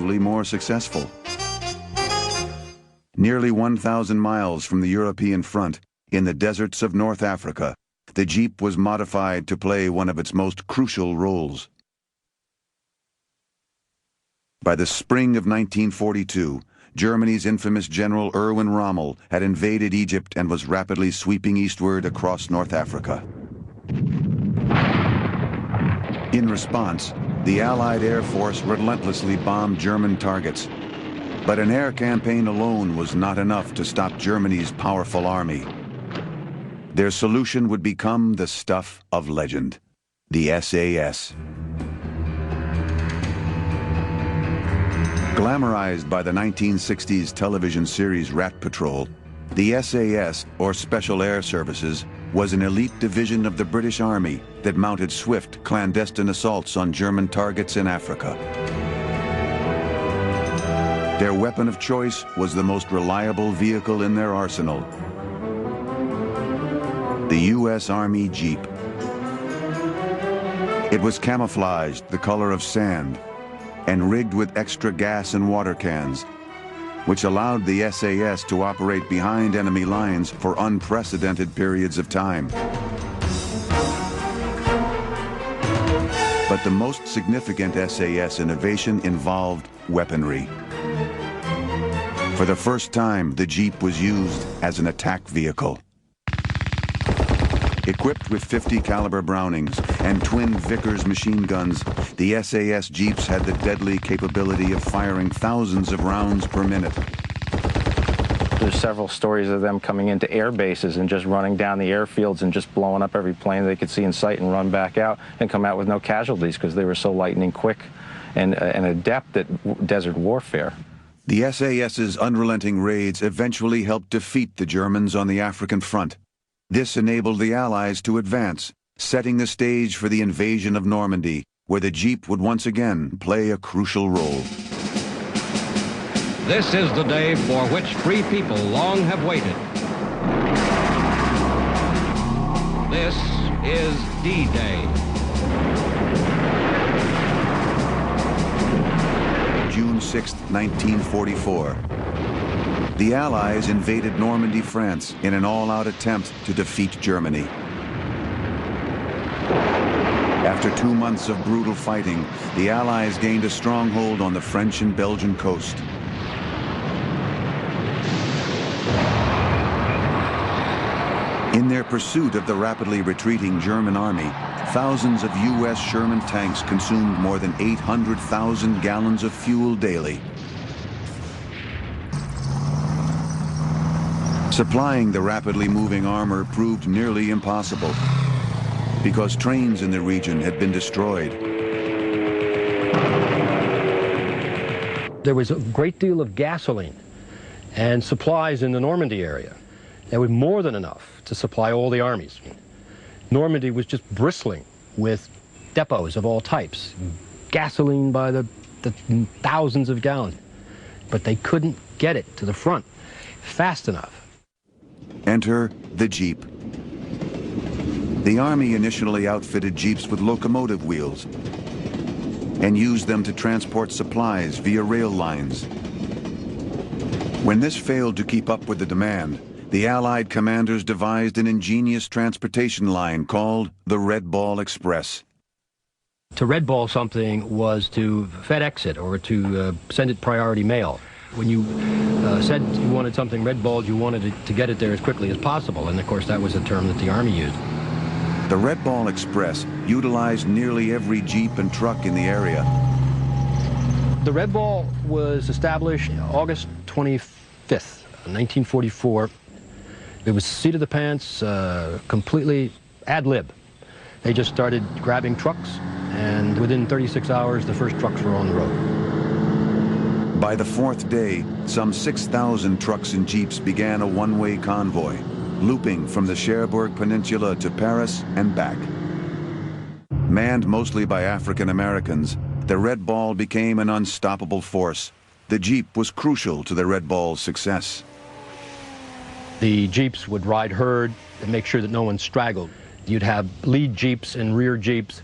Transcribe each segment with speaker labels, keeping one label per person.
Speaker 1: more successful. Nearly 1,000 miles from the European front, in the deserts of North Africa, the Jeep was modified to play one of its most crucial roles. By the spring of 1942, Germany's infamous General Erwin Rommel had invaded Egypt and was rapidly sweeping eastward across North Africa. In response, the Allied Air Force relentlessly bombed German targets. But an air campaign alone was not enough to stop Germany's powerful army. Their solution would become the stuff of legend, the SAS. Glamorized by the 1960s television series Rat Patrol, the SAS, or Special Air Services, was an elite division of the British Army that mounted swift, clandestine assaults on German targets in Africa. Their weapon of choice was the most reliable vehicle in their arsenal, the U.S. Army Jeep. It was camouflaged the color of sand and rigged with extra gas and water cans, which allowed the SAS to operate behind enemy lines for unprecedented periods of time. But the most significant SAS innovation involved weaponry. For the first time, the Jeep was used as an attack vehicle. Equipped with .50 caliber Brownings and twin Vickers machine guns, the SAS Jeeps had the deadly capability of firing thousands of rounds per minute.
Speaker 2: There's several stories of them coming into air bases and just running down the airfields and just blowing up every plane they could see in sight and run back out and come out with no casualties because they were so lightning quick and adept at desert warfare.
Speaker 1: The SAS's unrelenting raids eventually helped defeat the Germans on the African front. This enabled the Allies to advance, setting the stage for the invasion of Normandy, where the Jeep would once again play a crucial role.
Speaker 3: This is the day for which free people long have waited. This is D-Day.
Speaker 1: June 6, 1944. The Allies invaded Normandy, France, in an all-out attempt to defeat Germany. After 2 months of brutal fighting, the Allies gained a stronghold on the French and Belgian coast. In their pursuit of the rapidly retreating German army, thousands of U.S. Sherman tanks consumed more than 800,000 gallons of fuel daily. Supplying the rapidly moving armor proved nearly impossible because trains in the region had been destroyed.
Speaker 4: There was a great deal of gasoline and supplies in the Normandy area. There was more than enough to supply all the armies. Normandy was just bristling with depots of all types, gasoline by the thousands of gallons, but they couldn't get it to the front fast enough.
Speaker 1: Enter the Jeep. The Army initially outfitted Jeeps with locomotive wheels and used them to transport supplies via rail lines. When this failed to keep up with the demand, the Allied commanders devised an ingenious transportation line called the Red Ball Express.
Speaker 4: To red ball something was to FedEx it or to send it priority mail. When you said you wanted something red-balled, you wanted to get it there as quickly as possible, and of course that was a term that the Army used.
Speaker 1: The Red Ball Express utilized nearly every Jeep and truck in the area.
Speaker 4: The Red Ball was established August 25th, 1944. It was seat of the pants, completely ad lib. They just started grabbing trucks, and within 36 hours the first trucks were on the road.
Speaker 1: By the fourth day, some 6,000 trucks and Jeeps began a one-way convoy, looping from the Cherbourg Peninsula to Paris and back. Manned mostly by African Americans, the Red Ball became an unstoppable force. The Jeep was crucial to the Red Ball's success.
Speaker 4: The Jeeps would ride herd and make sure that no one straggled. You'd have lead Jeeps and rear Jeeps,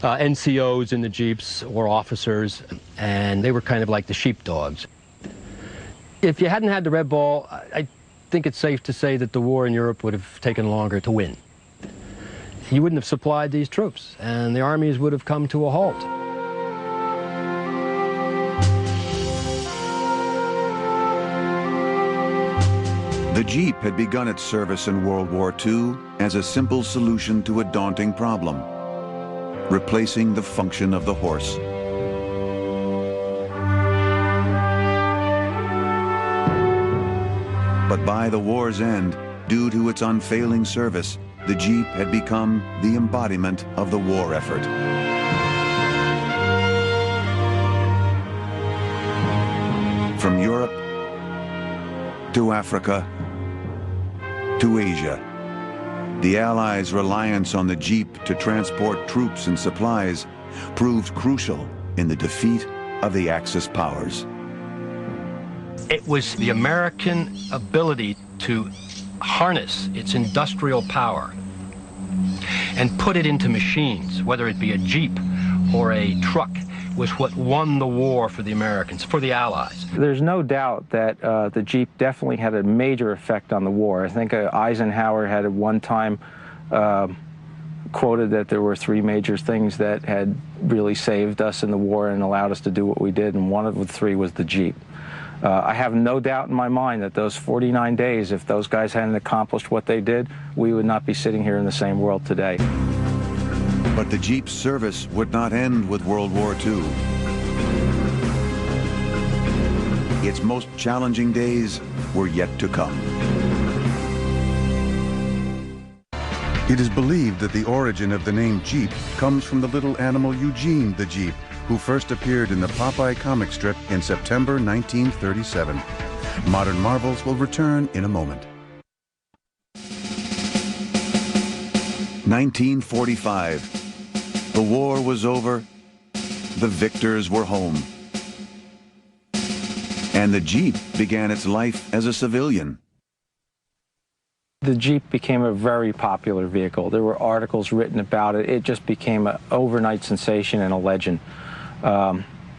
Speaker 4: NCOs in the Jeeps or officers, and they were kind of like the sheepdogs. If you hadn't had the Red Ball, I think it's safe to say that the war in Europe would have taken longer to win. You wouldn't have supplied these troops, and the armies would have come to a halt.
Speaker 1: The Jeep had begun its service in World War II as a simple solution to a daunting problem, replacing the function of the horse. But by the war's end, due to its unfailing service, the Jeep had become the embodiment of the war effort. From Europe to Africa to Asia, the Allies' reliance on the Jeep to transport troops and supplies proved crucial in the defeat of the Axis powers.
Speaker 4: It was the American ability to harness its industrial power and put it into machines, whether it be a Jeep or a truck, was what won the war for the Americans, for the Allies.
Speaker 2: There's no doubt that the Jeep definitely had a major effect on the war. I think Eisenhower had at one time quoted that there were 3 major things that had really saved us in the war and allowed us to do what we did, and one of the 3 was the Jeep. I have no doubt in my mind that those 49 days, if those guys hadn't accomplished what they did, we would not be sitting here in the same world today.
Speaker 1: But the Jeep's service would not end with World War II. Its most challenging days were yet to come. It is believed that the origin of the name Jeep comes from the little animal Eugene the Jeep, who first appeared in the Popeye comic strip in September 1937. Modern Marvels will return in a moment. 1945. The war was over. The victors were home. And the Jeep began its life as a civilian.
Speaker 2: The Jeep became a very popular vehicle. There were articles written about it. It just became an overnight sensation and a legend.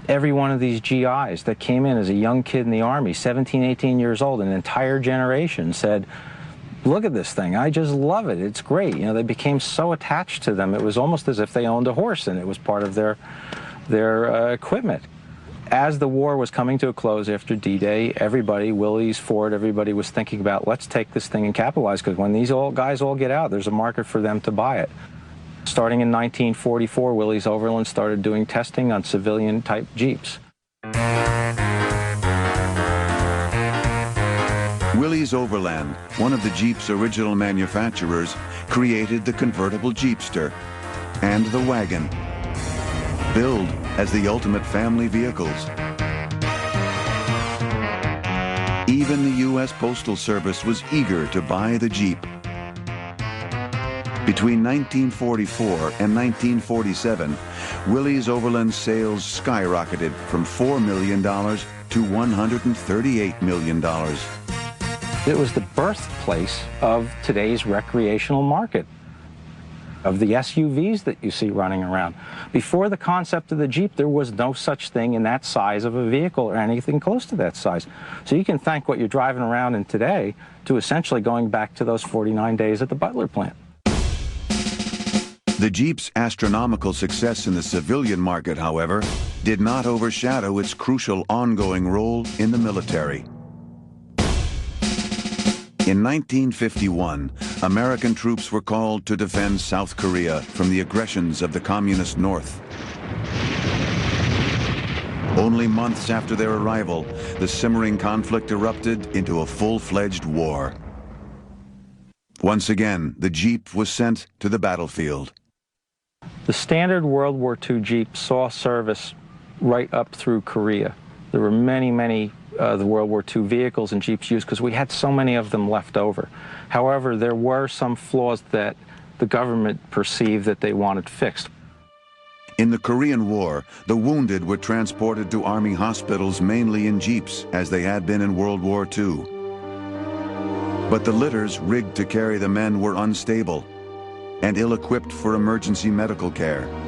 Speaker 2: Every one of these GIs that came in as a young kid in the Army, 17, 18 years old, an entire generation said, look at this thing, I just love it, it's great. You know, they became so attached to them, it was almost as if they owned a horse and it was part of their equipment. As the war was coming to a close after D-Day, everybody, Willys, Ford, everybody was thinking about, let's take this thing and capitalize, because when these guys all get out, there's a market for them to buy it. Starting in 1944, Willys Overland started doing testing on civilian-type Jeeps.
Speaker 1: Willys Overland, one of the Jeep's original manufacturers, created the convertible Jeepster and the wagon, billed as the ultimate family vehicles. Even the U.S. Postal Service was eager to buy the Jeep. Between 1944 and 1947, Willys Overland's sales skyrocketed from $4 million to $138 million.
Speaker 2: It was the birthplace of today's recreational market, of the SUVs that you see running around. Before the concept of the Jeep, there was no such thing in that size of a vehicle or anything close to that size. So you can thank what you're driving around in today to essentially going back to those 49 days at the Butler plant.
Speaker 1: The Jeep's astronomical success in the civilian market, however, did not overshadow its crucial ongoing role in the military. In 1951, American troops were called to defend South Korea from the aggressions of the Communist North. Only months after their arrival, the simmering conflict erupted into a full-fledged war. Once again, the Jeep was sent to the battlefield.
Speaker 2: The standard World War II Jeep saw service right up through Korea. There were many the World War II vehicles and Jeeps used because we had so many of them left over. However, there were some flaws that the government perceived that they wanted fixed.
Speaker 1: In the Korean War, the wounded were transported to Army hospitals mainly in Jeeps, as they had been in World War II. But the litters rigged to carry the men were unstable, and ill-equipped for emergency medical care.